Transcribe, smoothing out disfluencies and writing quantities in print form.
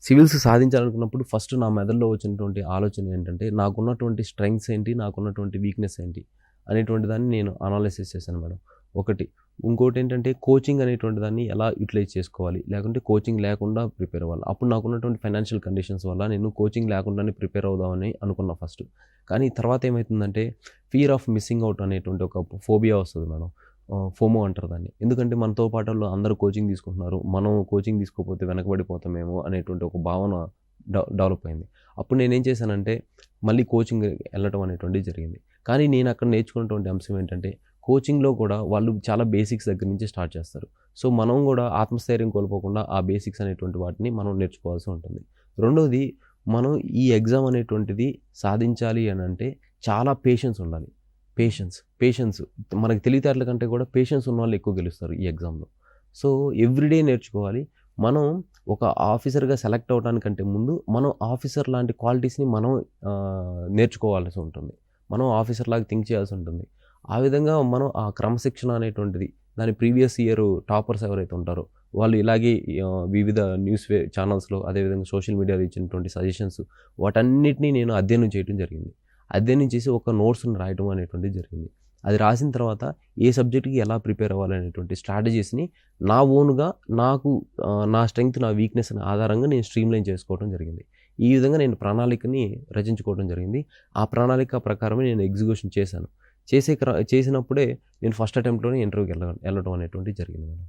Civils సాధించాలనుకున్నప్పుడు first నా మెదడులో వచ్చినటువంటి ఆలోచన ఏంటంటే, నాకున్నటువంటి స్ట్రెంగ్త్స్ ఏంటి, నాకున్నటువంటి వీక్‌నెస్ ఏంటి అనేటువంటి దాన్ని నేను అనాలిసిస్ చేశాను మేడం. ఒకటి. ఇంకోటేంటంటే కోచింగ్ అనేటువంటి దాన్ని ఎలా యుటిలైజ్ చేసుకోవాలి, లేకుంటే కోచింగ్ లేకుండా ప్రిపేర్ అవ్వాలి. అప్పుడు నాకున్నటువంటి ఫైనాన్షియల్ కండిషన్స్ వల్ల నేను కోచింగ్ లేకుండానే ప్రిపేర్ అవుదామని అనుకున్నా ఫస్ట్. కానీ తర్వాత ఏమైతుందంటే ఫియర్ ఆఫ్ మిస్సింగ్ ఔట్ అనేటువంటి ఒక ఫోబియా వస్తది మేడం. ఫోమో అంటారు దాన్ని. ఎందుకంటే మనతో పాటోళ్ళు అందరూ కోచింగ్ తీసుకుంటున్నారు. మనం కోచింగ్ తీసుకోకపోతే వెనకబడిపోతామేమో అనేటువంటి ఒక భావన డెవలప్ అయింది. అప్పుడు నేనేం చేశానంటే మళ్ళీ కోచింగ్ ఎళ్ళటం అనేటువంటిది జరిగింది. కానీ నేను అక్కడ నేర్చుకున్నటువంటి అంశం ఏంటంటే కోచింగ్‌లో కూడా వాళ్ళు చాలా బేసిక్స్ దగ్గర నుంచి స్టార్ట్ చేస్తారు. సో, మనం గూడా ఆత్మస్థైర్యం కోల్పోకుండా ఆ బేసిక్స్ అనేటువంటి వాటిని మనం నేర్చుకోవాల్సి ఉంటుంది. రెండోది మనం ఈ ఎగ్జామ్ అనేటువంటిది సాధించాలి అనంటే చాలా పేషెన్స్ ఉండాలి. పేషెన్స్ మనకు తెలివితేటల కంటే కూడా పేషెన్స్ ఉన్నవాళ్ళు ఎక్కువ గెలుస్తారు ఈ ఎగ్జామ్‌లో. సో, ఎవ్రీడే నేర్చుకోవాలి. మనం ఒక ఆఫీసర్‌గా సెలెక్ట్ అవ్వడానికంటే ముందు మనం ఆఫీసర్ లాంటి క్వాలిటీస్‌ని మనం నేర్చుకోవాల్సి ఉంటుంది. మనం ఆఫీసర్‌లాగా థింక్ చేయాల్సి ఉంటుంది. ఆ విధంగా మనం ఆ క్రమశిక్షణ అనేటువంటిది దాని ప్రీవియస్ ఇయర్ టాపర్స్ ఎవరైతే ఉంటారో వాళ్ళు ఇలాగే వివిధ న్యూస్ ఛానల్స్‌లో అదేవిధంగా సోషల్ మీడియాలో ఇచ్చినటువంటి సజెషన్స్ వాటన్నిటిని నేను అధ్యయనం చేయడం జరిగింది. అధ్యయనం చేసి ఒక నోట్స్‌ని రాయడం అనేటువంటిది జరిగింది. అది రాసిన తర్వాత ఏ సబ్జెక్ట్‌కి ఎలా ప్రిపేర్ అవ్వాలనేటువంటి స్ట్రాటజీస్‌ని నా ఓన్‌గా నాకు నా స్ట్రెంగ్త్, నా వీక్‌నెస్ ఆధారంగా నేను స్ట్రీమ్‌లైన్ చేసుకోవడం జరిగింది. ఈ విధంగా నేను ప్రణాళికని రచించుకోవడం జరిగింది. ఆ ప్రణాళిక ప్రకారమే నేను ఎగ్జిక్యూషన్ చేశాను. చేసినప్పుడే నేను ఫస్ట్ అటెంప్ట్‌లోనే ఇంటర్వ్యూకి ఎళ్ళడం అనేటువంటిది జరిగింది మేడం.